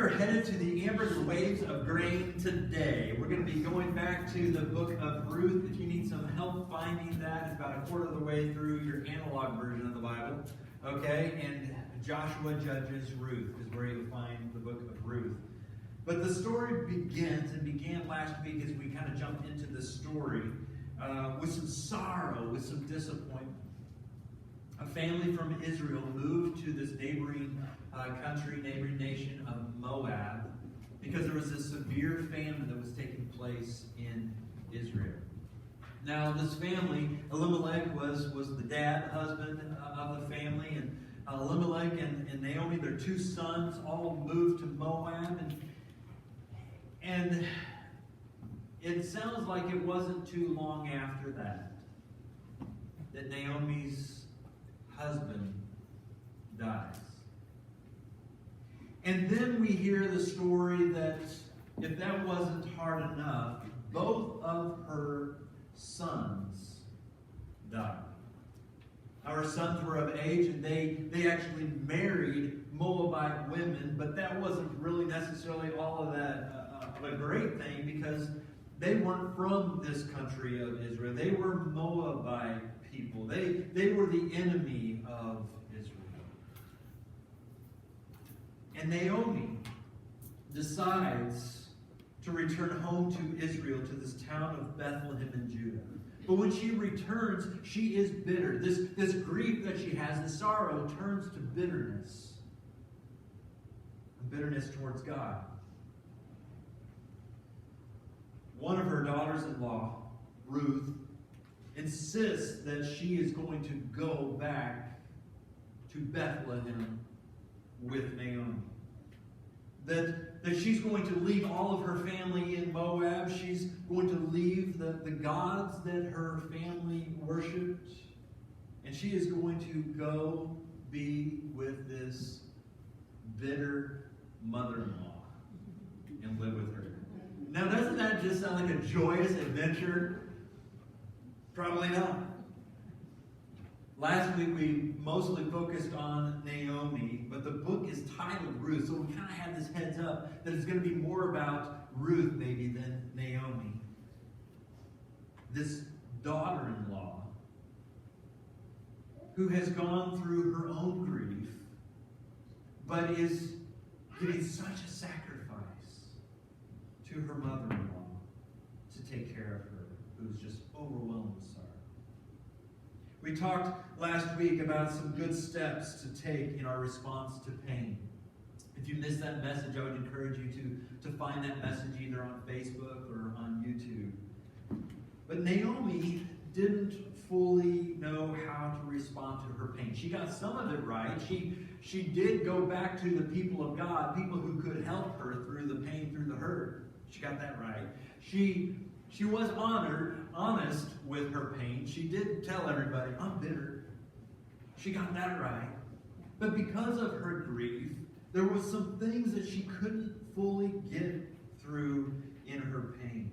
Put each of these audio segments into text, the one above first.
are headed to the amber waves of grain today. We're going to be going back to the book of Ruth. If you need some help finding that, it's about a quarter of the way through your analog version of the Bible. Okay? And Joshua, Judges, Ruth is where you'll find the book of Ruth. But the story begins, and began last week as we kind of jumped into the story, with some sorrow, with some disappointment. A family from Israel moved to this neighboring neighboring nation of Moab, because there was a severe famine that was taking place in Israel. Now, this family, Elimelech was the dad, husband of the family, and Elimelech and Naomi, their two sons, all moved to Moab, and it sounds like it wasn't too long after that Naomi's husband dies. And then we hear the story that if that wasn't hard enough, both of her sons died. Our sons were of age, and they actually married Moabite women, but that wasn't really necessarily all of that a great thing, because they weren't from this country of Israel. They were Moabite people. They were the enemy of Israel. And Naomi decides to return home to Israel, to this town of Bethlehem in Judah. But when she returns, she is bitter. This grief that she has, the sorrow, turns to bitterness. Bitterness towards God. One of her daughters-in-law, Ruth, insists that she is going to go back to Bethlehem with Naomi. That she's going to leave all of her family in Moab. She's going to leave the gods that her family worshipped. And she is going to go be with this bitter mother-in-law and live with her. Now, doesn't that just sound like a joyous adventure? Probably not. Last week we mostly focused on Naomi, but the book is titled Ruth, so we kind of had this heads up that it's going to be more about Ruth maybe than Naomi. This daughter-in-law who has gone through her own grief, but is giving such a sacrifice to her mother-in-law to take care of her, who's just overwhelmed with sorrow. We talked last week about some good steps to take in our response to pain. If you missed that message, I would encourage you to find that message either on Facebook or on YouTube. But Naomi didn't fully know how to respond to her pain. She got some of it right. She did go back to the people of God, people who could help her through the pain, through the hurt. She got that right. She was honest with her pain. She did tell everybody, I'm bitter. She got that right. But because of her grief, there were some things that she couldn't fully get through in her pain.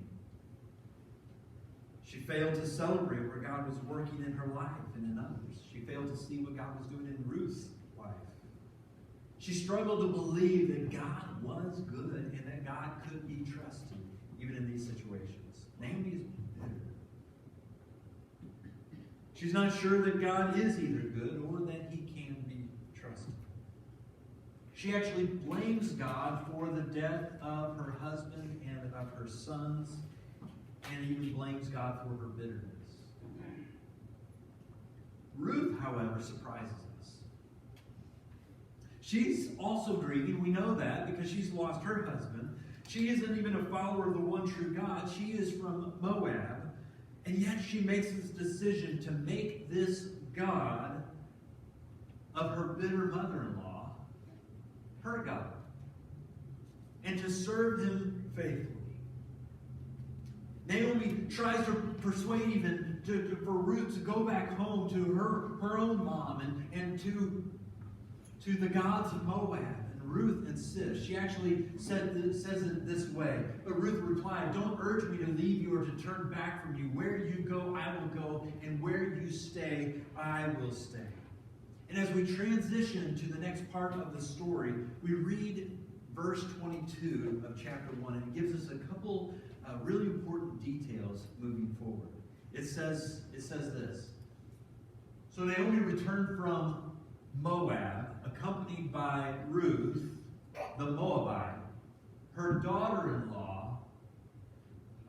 She failed to celebrate where God was working in her life and in others. She failed to see what God was doing in Ruth's life. She struggled to believe that God was good and that God could be trusted, even in these situations. Naomi is bitter. She's not sure that God is either good or that he can be trusted. She actually blames God for the death of her husband and of her sons, and even blames God for her bitterness. Ruth, however, surprises us. She's also grieving. We know that because she's lost her husband. She isn't even a follower of the one true God. She is from Moab. And yet she makes this decision to make this God of her bitter mother-in-law her God. And to serve him faithfully. Naomi tries to persuade even for Ruth to go back home to her own mom and to the gods of Moab. And Ruth insists. She actually says it this way. But Ruth replied, don't urge me to leave you or to turn back from you. Where you go, I will go. And where you stay, I will stay. And as we transition to the next part of the story, we read verse 22 of chapter 1, and it gives us a couple really important details moving forward. It says this. So Naomi returned from Moab, accompanied by Ruth, the Moabite, her daughter-in-law,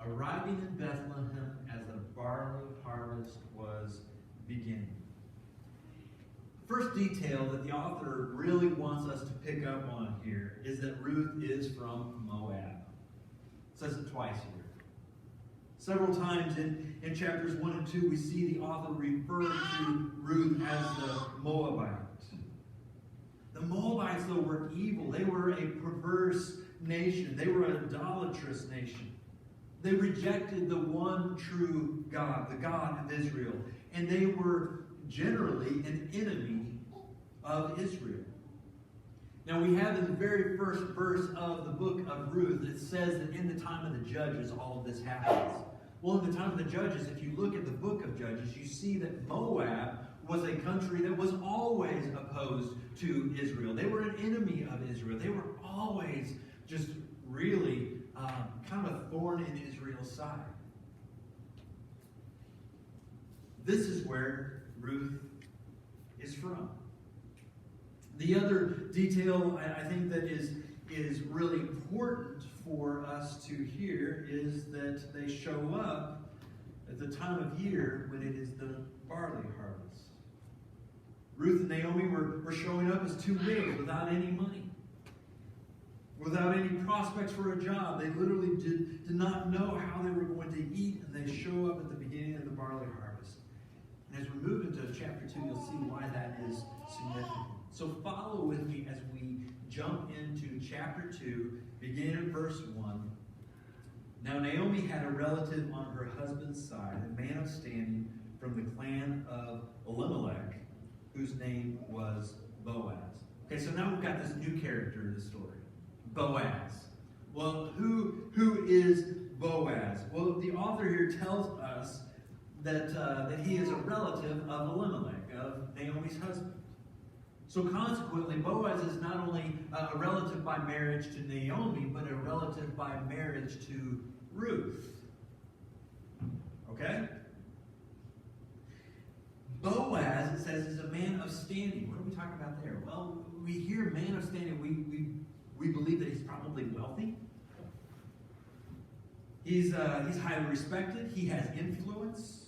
arriving in Bethlehem as the barley harvest was beginning. First detail that the author really wants us to pick up on here is that Ruth is from Moab. It says it twice here. Several times in chapters 1 and 2, we see the author refer to Ruth as the Moabite. The Moabites, though, were evil. They were a perverse nation. They were an idolatrous nation. They rejected the one true God, the God of Israel. And they were generally an enemy of Israel. Now we have in the very first verse of the book of Ruth, it says that in the time of the Judges, all of this happens. Well, in the time of the Judges, if you look at the book of Judges, you see that Moab was a country that was always opposed to Israel. They were an enemy of Israel. They were always just really kind of a thorn in Israel's side. This is where Ruth is from. The other detail I think that is really important for us to hear is that they show up at the time of year when it is the barley harvest. Ruth and Naomi were showing up as two widows without any money, without any prospects for a job. They literally did not know how they were going to eat, and they show up at the beginning of the barley harvest. And as we move into chapter 2, you'll see why that is significant. So follow with me as we jump into chapter 2, beginning at verse 1. Now Naomi had a relative on her husband's side, a man of standing from the clan of Elimelech, whose name was Boaz. Okay, so now we've got this new character in the story, Boaz. Well, who is Boaz? Well, the author here tells us that he is a relative of Elimelech, of Naomi's husband. So consequently, Boaz is not only a relative by marriage to Naomi, but a relative by marriage to Ruth. Okay? Boaz, it says, is a man of standing. What are we talking about there? Well, we hear man of standing. We believe that he's probably wealthy. He's highly respected. He has influence.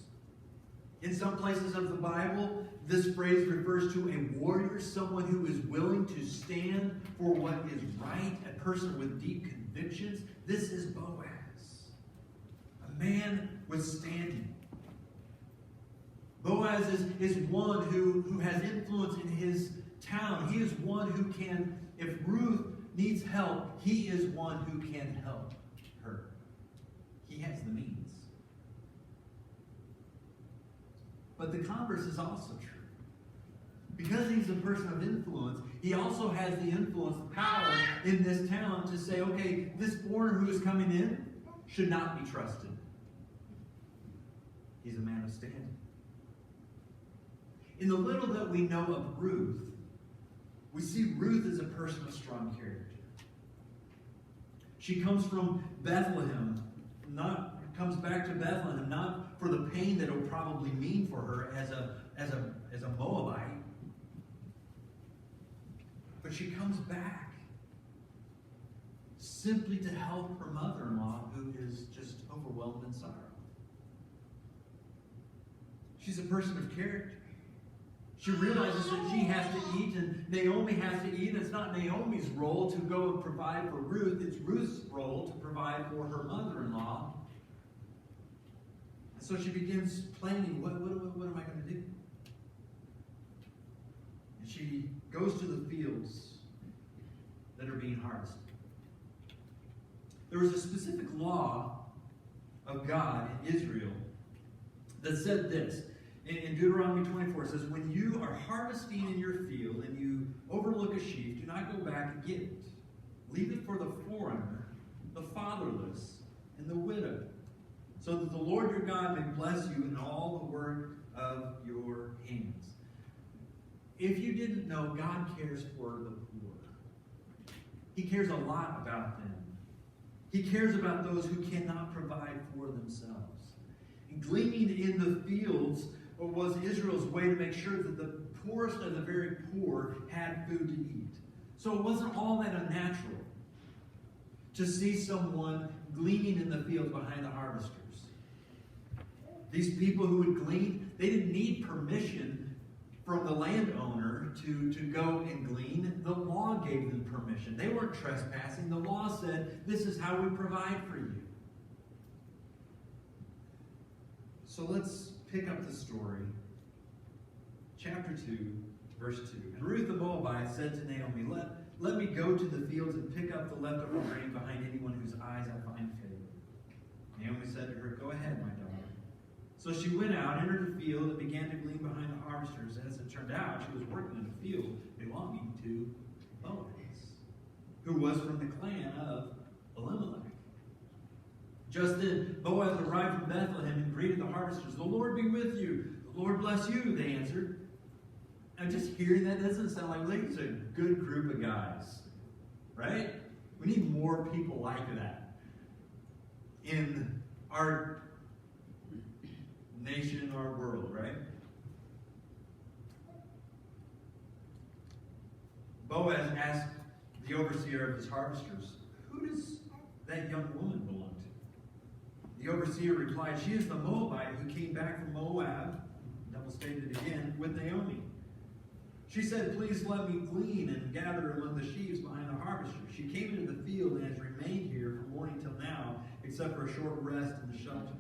In some places of the Bible, this phrase refers to a warrior, someone who is willing to stand for what is right, a person with deep convictions. This is Boaz, a man with standing. Boaz is one who has influence in his town. He is one who can, if Ruth needs help, he is one who can help her. He has the means. But the converse is also true. Because he's a person of influence, he also has the influence, the power in this town to say, okay, this foreigner who is coming in should not be trusted. He's a man of standing. In the little that we know of Ruth, we see Ruth as a person of strong character. She comes from Bethlehem, comes back to Bethlehem, not for the pain that it'll probably mean for her as a Moabite, but she comes back simply to help her mother-in-law, who is just overwhelmed in sorrow. She's a person of character. She realizes that she has to eat and Naomi has to eat. It's not Naomi's role to go and provide for Ruth. It's Ruth's role to provide for her mother-in-law. And so she begins planning, what am I going to do? And she goes to the fields that are being harvested. There was a specific law of God in Israel that said this. In Deuteronomy 24, it says, when you are harvesting in your field and you overlook a sheaf, do not go back and get it. Leave it for the foreigner, the fatherless, and the widow, so that the Lord your God may bless you in all the work of your hands. If you didn't know, God cares for the poor. He cares a lot about them. He cares about those who cannot provide for themselves. And gleaning in the fields was Israel's way to make sure that the poorest of the very poor had food to eat. So it wasn't all that unnatural to see someone gleaning in the fields behind the harvesters. These people who would glean, they didn't need permission from the landowner to go and glean. The law gave them permission. They weren't trespassing. The law said, this is how we provide for you. So let's pick up the story. Chapter 2, verse 2. And Ruth the Moabite said to Naomi, let me go to the fields and pick up the leftover grain behind anyone whose eyes I find favor. Naomi said to her, go ahead, my daughter. So she went out, entered the field, and began to glean behind the harvesters. As it turned out, she was working in a field belonging to Boaz, who was from the clan of Elimelech. Just then, Boaz arrived from Bethlehem and greeted the harvesters. The Lord be with you. The Lord bless you, they answered. And just hearing that doesn't sound like it's a good group of guys, right? We need more people like that in our nation, our world, right? Boaz asked the overseer of his harvesters, who does that young woman belong to? The overseer replied, she is the Moabite who came back from Moab, double stated again, with Naomi. She said, please let me glean and gather among the sheaves behind the harvesters. She came into the field and has remained here from morning till now, except for a short rest in the shelter.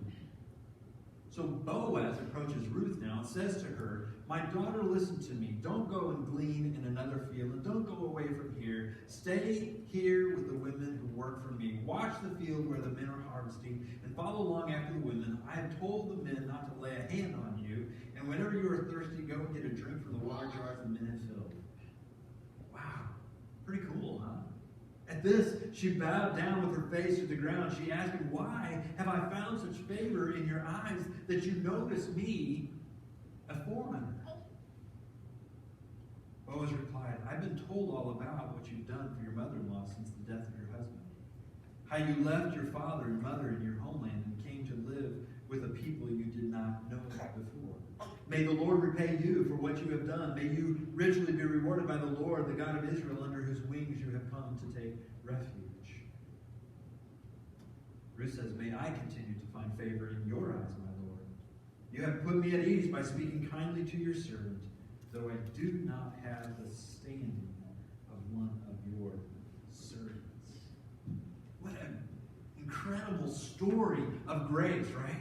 So Boaz approaches Ruth now and says to her, my daughter, listen to me. Don't go and glean in another field, and don't go away from here. Stay here with the women who work for me. Watch the field where the men are harvesting, and follow along after the women. I have told the men not to lay a hand on you, and whenever you are thirsty, go and get a drink from the water jars the men have filled. Wow, pretty cool, huh? At this, she bowed down with her face to the ground. She asked him, why have I found such favor in your eyes that you notice me, a foreigner? Boaz replied, I've been told all about what you've done for your mother-in-law since the death of your husband. How you left your father and mother in your homeland and came to live with a people you did not know before. May the Lord repay you for what you have done. May you richly be rewarded by the Lord, the God of Israel, under whose wings you have come to take refuge. Ruth says, may I continue to find favor in your eyes, my Lord. You have put me at ease by speaking kindly to your servant, though I do not have the standing of one of your servants. What an incredible story of grace, right?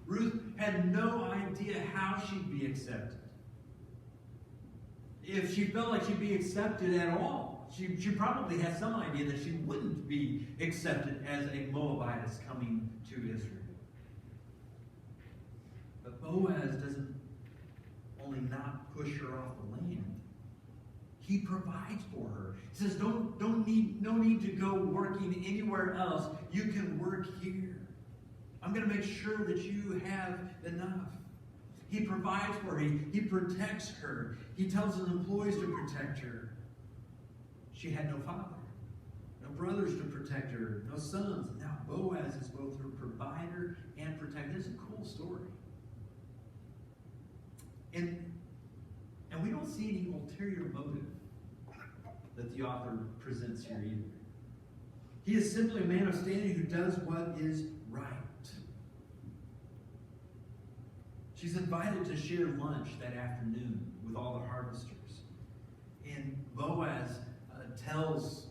Ruth had no idea how she'd be accepted. If she felt like she'd be accepted at all, she probably had some idea that she wouldn't be accepted as a Moabitess coming to Israel. But Boaz doesn't only not push her off the land, he provides for her. He says, no need to go working anywhere else. You can work here. I'm going to make sure that you have enough. He provides for her. He protects her. He tells his employees to protect her. She had no father, no brothers to protect her, no sons. Now Boaz is both her provider and protector. It's a cool story. And we don't see any ulterior motive that the author presents here either. He is simply a man of standing who does what is right. She's invited to share lunch that afternoon with all the harvesters. And Boaz tells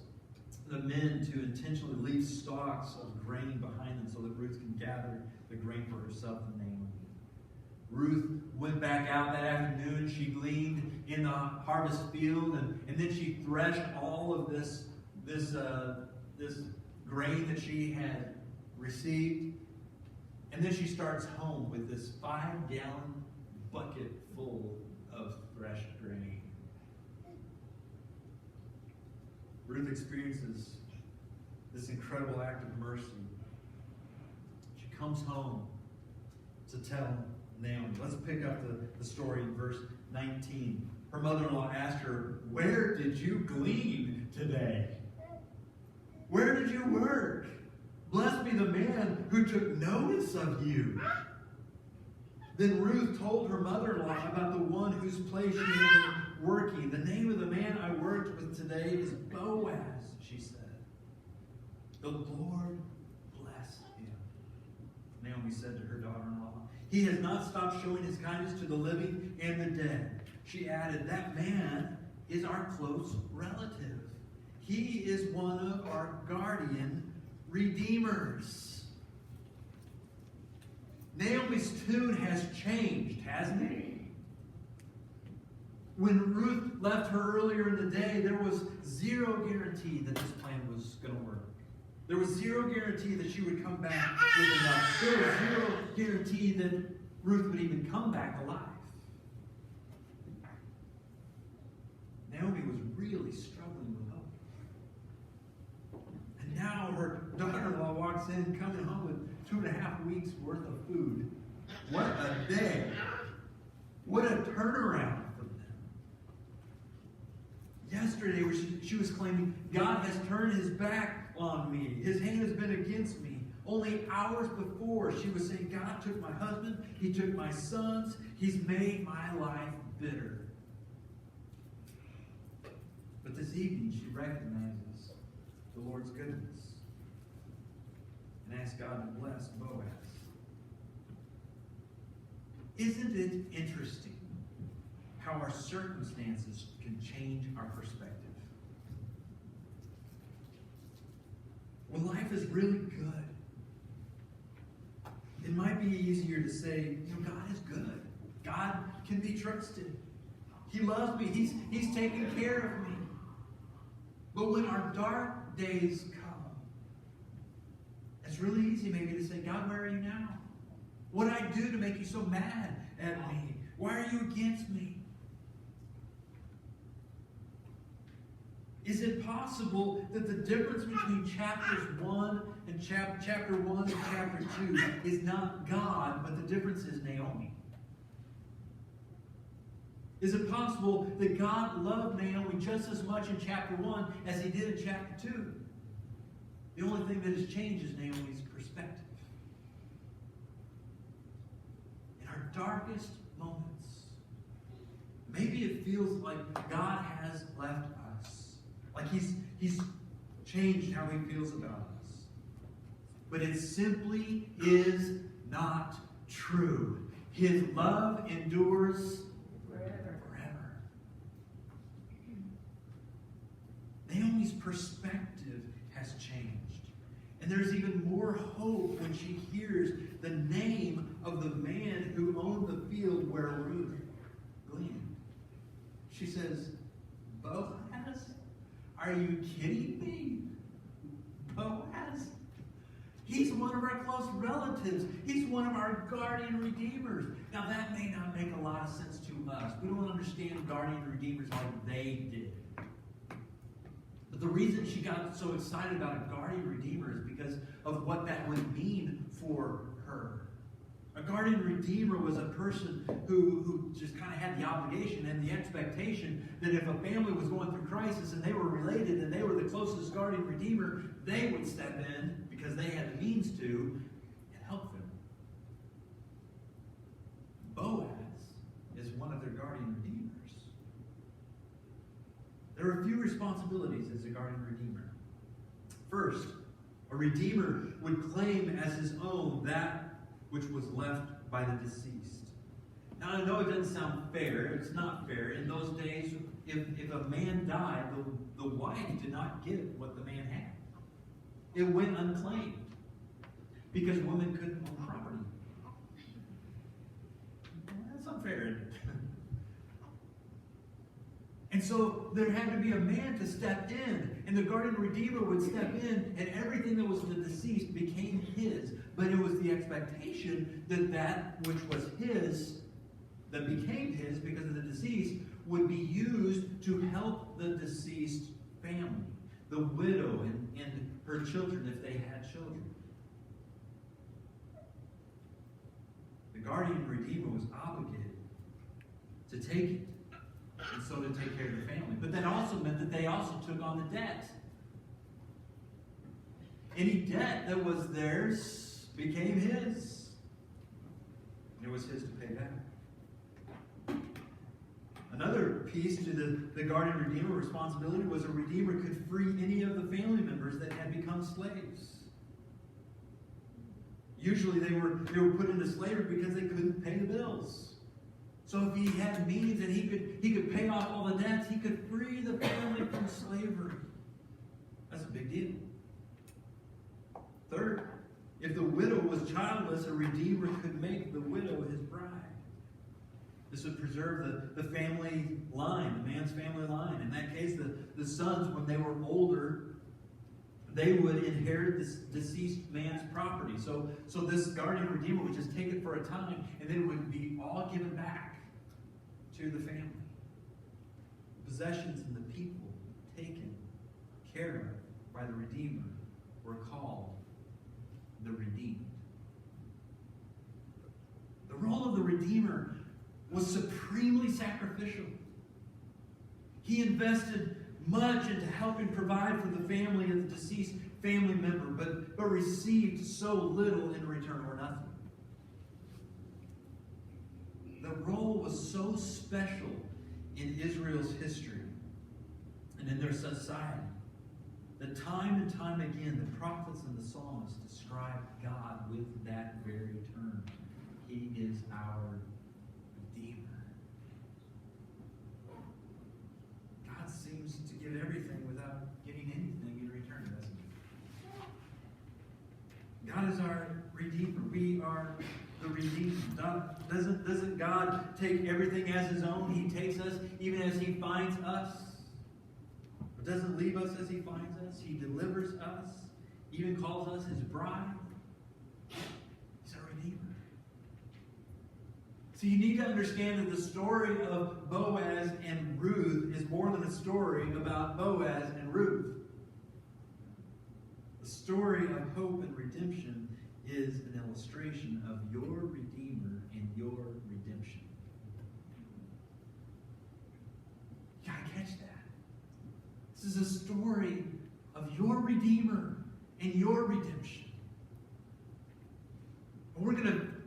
the men to intentionally leave stalks of grain behind them so that Ruth can gather the grain for herself and Naomi. Ruth went back out that afternoon. She gleaned in the harvest field, and then she threshed all of this grain that she had received. And then she starts home with this 5-gallon bucket full of threshed grain. Ruth experiences this incredible act of mercy. She comes home to tell Naomi. Let's pick up the story in verse 19. Her mother-in-law asked her, where did you glean today? Where did you work? Blessed be the man who took notice of you. Then Ruth told her mother-in-law about the one whose place she had been working. The name of the man I worked with today is Boaz, she said. The Lord bless him. Naomi said to her daughter-in-law, he has not stopped showing his kindness to the living and the dead. She added, that man is our close relative. He is one of our guardian redeemers. Naomi's tune has changed, hasn't it? When Ruth left her earlier in the day, there was zero guarantee that this plan was going to work. There was zero guarantee that she would come back with enough. There was zero guarantee that Ruth would even come back alive. Naomi was really struggling with hope. And now her daughter-in-law walks in, coming home with 2.5 weeks worth of food. What a day. What a turnaround for them. Yesterday, she was claiming, God has turned his back on me. His hand has been against me. Only hours before, she was saying, God took my husband. He took my sons. He's made my life bitter. But this evening, she recognizes the Lord's goodness and asks God to bless Boaz. Isn't it interesting how our circumstances can change our perspective? When life is really good, it might be easier to say, God is good. God can be trusted. He loves me. He's taking care of me. But when our dark days come, it's really easy maybe to say, God, where are you now? What did I do to make you so mad at me? Why are you against me? Is it possible that the difference between chapters 1 and chapter 1 and chapter 2 is not God, but the difference is Naomi? Is it possible that God loved Naomi just as much in chapter 1 as he did in chapter 2? The only thing that has changed is Naomi's perspective. In our darkest moments, maybe it feels like God has left us. Like he's changed how he feels about us. But it simply is not true. His love endures forever. Naomi's perspective has changed. And there's even more hope when she hears the name of the man who owned the field where Ruth gleaned. She says, Boaz? Are you kidding me? Boaz? He's one of our close relatives. He's one of our guardian redeemers. Now that may not make a lot of sense to us. We don't understand guardian redeemers like they did. But the reason she got so excited about a guardian redeemer is because of what that would mean for her. A guardian redeemer was a person who just kind of had the obligation and the expectation that if a family was going through crisis and they were related and they were the closest guardian redeemer, they would step in because they had the means to and help them. Boaz is one of their guardian redeemers. There are a few responsibilities as a guardian redeemer. First, a redeemer would claim as his own that which was left by the deceased. Now, I know it doesn't sound fair. It's not fair. In those days, if a man died, the wife did not get what the man had. It went unclaimed because women couldn't own property. That's unfair, isn't it? And so there had to be a man to step in, and the guardian redeemer would step in, and everything that was the deceased became his. But it was the expectation that that which was his, that became his because of the deceased, would be used to help the deceased family, the widow and her children if they had children. The guardian redeemer was obligated to take it. And so to take care of the family. But that also meant that they also took on the debt. Any debt that was theirs became his. And it was his to pay back. Another piece to the guardian redeemer responsibility was a redeemer could free any of the family members that had become slaves. Usually they were put into slavery because they couldn't pay the bills. So if he had means and he could pay off all the debts, he could free the family from slavery. That's a big deal. Third, if the widow was childless, a redeemer could make the widow his bride. This would preserve the family line, the man's family line. In that case, the sons, when they were older, they would inherit this deceased man's property. So this guardian redeemer would just take it for a time, and then it would be all given back to the family. The possessions and the people taken care of by the redeemer were called the redeemed. The role of the redeemer was supremely sacrificial. He invested much into helping provide for the family of the deceased family member, but received so little in return, or nothing. The role was so special in Israel's history and in their society that time and time again the prophets and the psalmists describe God with that very term. He is our Redeemer. God seems to give everything without getting anything in return, doesn't he? God is our Redeemer. We are the redeemed. Doesn't God take everything as his own? He takes us even as he finds us. But doesn't leave us as he finds us. He delivers us. Even calls us his bride. He's our Redeemer. So you need to understand that the story of Boaz and Ruth is more than a story about Boaz and Ruth. The story of hope and redemption is an illustration of your Redeemer and your redemption. You gotta catch that. This is a story of your Redeemer and your redemption. And we're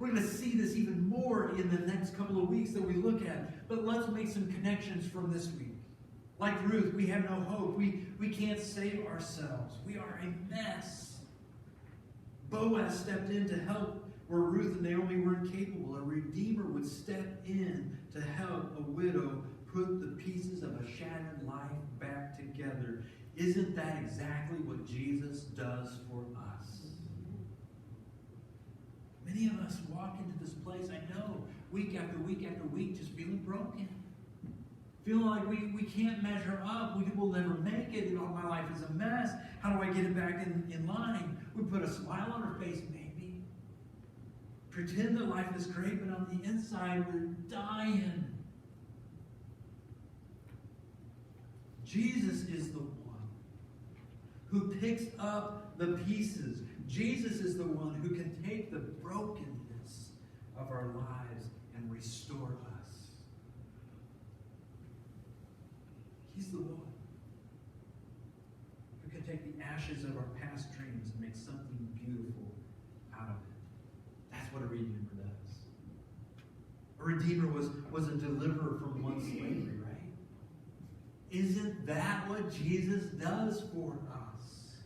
gonna see this even more in the next couple of weeks that we look at. But let's make some connections from this week. Like Ruth, we have no hope. We can't save ourselves. We are a mess. Boaz stepped in to help where Ruth and Naomi were incapable. A redeemer would step in to help a widow put the pieces of a shattered life back together. Isn't that exactly what Jesus does for us? Many of us walk into this place, I know, week after week after week, just feeling broken. Feeling like we can't measure up. We will never make it. You know, my life is a mess. How do I get it back in line? We put a smile on our face, maybe. Pretend that life is great, but on the inside, we're dying. Jesus is the one who picks up the pieces. Jesus is the one who can take the brokenness of our lives and restore us. He's the one who can take the ashes of our past dreams and make something beautiful out of it. That's what a redeemer does. A redeemer was a deliverer from one's slavery, right? Isn't that what Jesus does for us?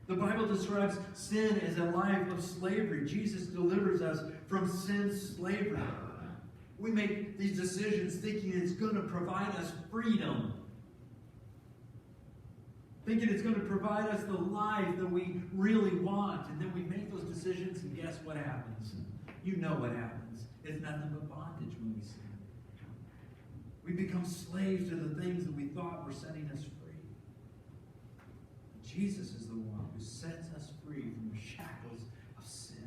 The Bible describes sin as a life of slavery. Jesus delivers us from sin's slavery. We make these decisions thinking it's going to provide us freedom. Thinking it's going to provide us the life that we really want. And then we make those decisions, and guess what happens? You know what happens. It's nothing but bondage when we sin. We become slaves to the things that we thought were setting us free. Jesus is the one who sets us free from the shackles of sin.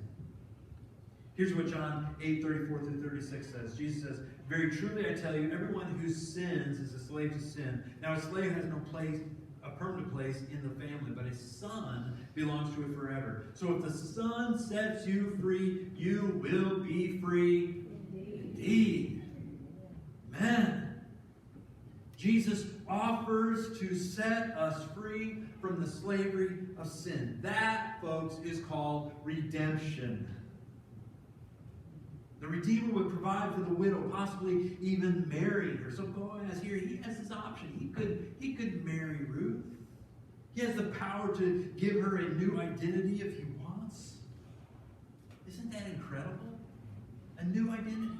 Here's what John 8:34-36 says. Jesus says, "Very truly I tell you, everyone who sins is a slave to sin. Now a slave has no place, a permanent place in the family, but a son belongs to it forever. So if the Son sets you free, you will be free indeed." Amen. Jesus offers to set us free from the slavery of sin. That, folks, is called redemption. The Redeemer would provide for the widow, possibly even marry her. So Boaz here, he has this option. He could marry Ruth. He has the power to give her a new identity if he wants. Isn't that incredible? A new identity.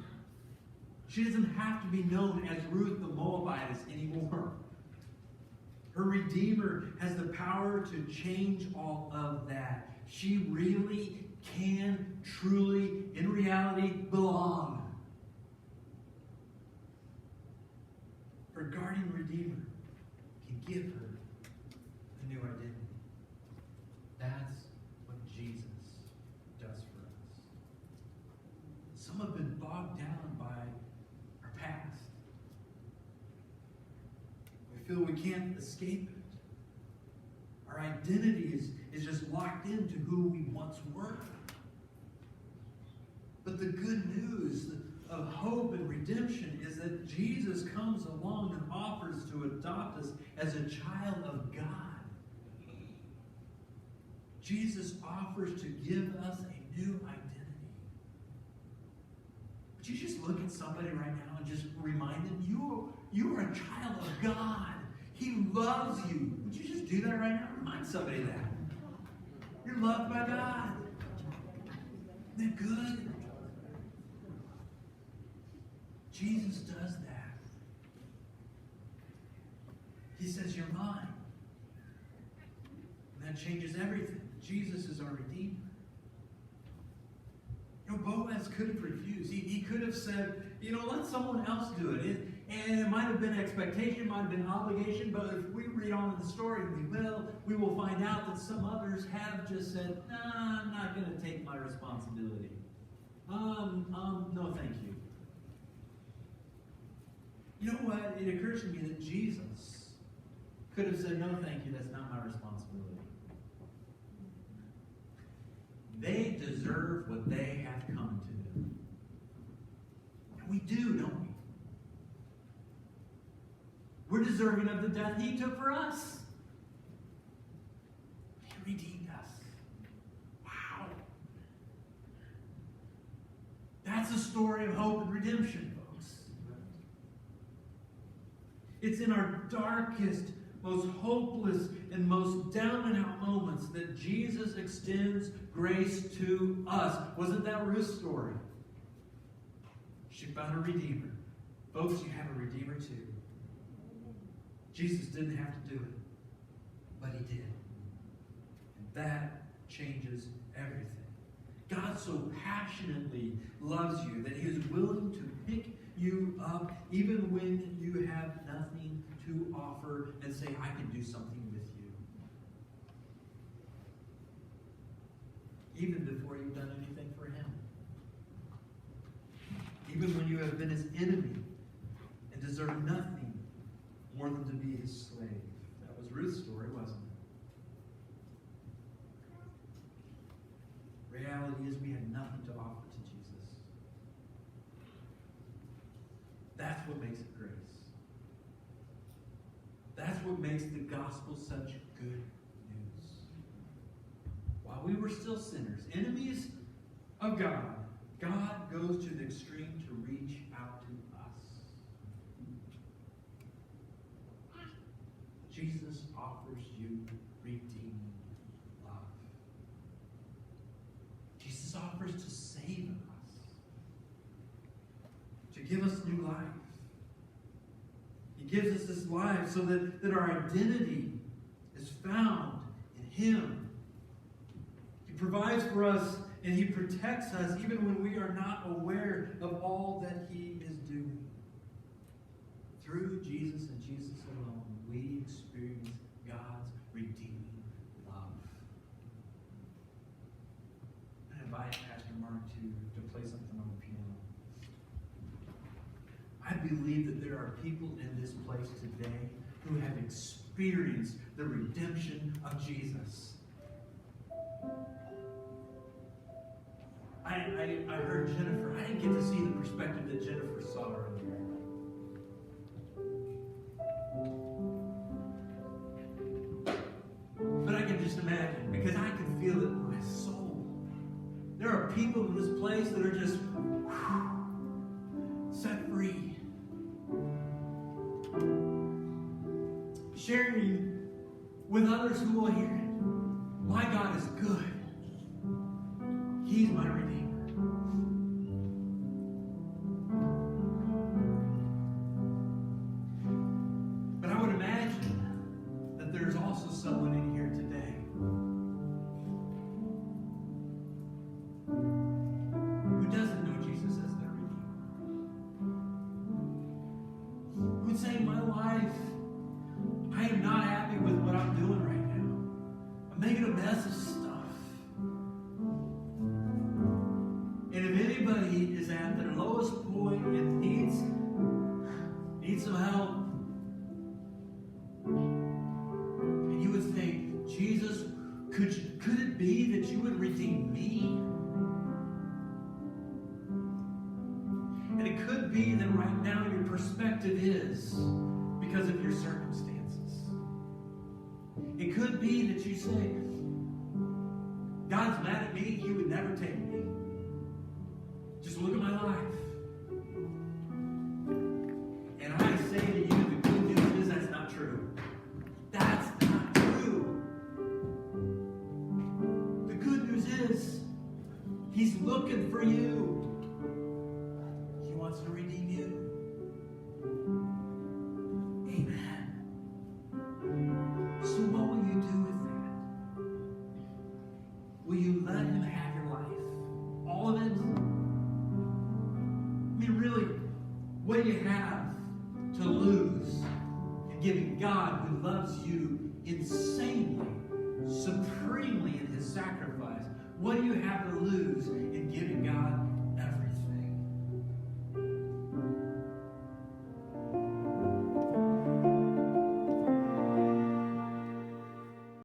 She doesn't have to be known as Ruth the Moabitess anymore. Her Redeemer has the power to change all of that. She really can, truly, in reality, belong. Her guardian Redeemer can give her a new identity. That's what Jesus does for us. Some have been bogged down by our past. We feel we can't escape it. Our identity is just locked into who we once were. But the good news of hope and redemption is that Jesus comes along and offers to adopt us as a child of God. Jesus offers to give us a new identity. Would you just look at somebody right now and just remind them, you are a child of God. He loves you. Would you just do that right now? Remind somebody that. You're loved by God. Isn't that good? Jesus does that. He says, you're mine. And that changes everything. Jesus is our Redeemer. You know, Boaz could have refused. He could have said, let someone else do it. And it might have been expectation, it might have been obligation, but if we read on in the story, we will find out that some others have just said, nah, I'm not going to take my responsibility. No, thank you. You know what? It occurs to me that Jesus could have said, no, thank you, that's not my responsibility. They deserve what they have come to do. And we do, don't we? We're deserving of the death he took for us. He redeemed us. Wow. That's a story of hope and redemption, folks. It's in our darkest, most hopeless, and most down and out moments that Jesus extends grace to us. Wasn't that Ruth's story? She found a Redeemer. Folks, you have a Redeemer too. Jesus didn't have to do it, but he did. And that changes everything. God so passionately loves you that he is willing to pick you up even when you have nothing to offer and say, I can do something with you. Even before you've done anything for him. Even when you have been his enemy and deserve nothing more than to be his slave. That was Ruth's story, wasn't it? Reality is we had nothing to offer to Jesus. That's what makes it grace. That's what makes the gospel such good news. While we were still sinners, enemies of God, God goes to the extreme to reach out to us. Jesus offers you redeeming love. Jesus offers to save us, to give us new life. He gives us this life so that our identity is found in him. He provides for us and he protects us even when we are not aware of all that he is doing. Through Jesus and Jesus alone, we experience God's redeeming love. I invite Pastor Mark to play something on the piano. I believe that there are people in this place today who have experienced the redemption of Jesus. I heard Jennifer. I didn't get to see the perspective that Jennifer saw earlier. place that are just set free. Sharing with others who will hear it. My God is good. He's my Redeemer. But I would imagine that there's also someone in here today who doesn't know Jesus as their Redeemer. Who'd say, my life, I am not happy with what I'm doing right now. I'm making a mess of stuff. And if anybody is at their lowest point and needs some help, and you would think, Jesus, could it be that you would redeem me? And it could be that right now your perspective is because of your circumstances. It could be that you say, God's mad at me, He would never take me. Just look at my life. And I say to you, the good news is that's not true. That's not true. The good news is He's looking for you. He wants to redeem you. Amen. So what will you do with that? Will you let Him have your life? All of it? I mean, really, what do you have to lose in giving God, who loves you insanely, supremely in His sacrifice? What do you have to lose in giving God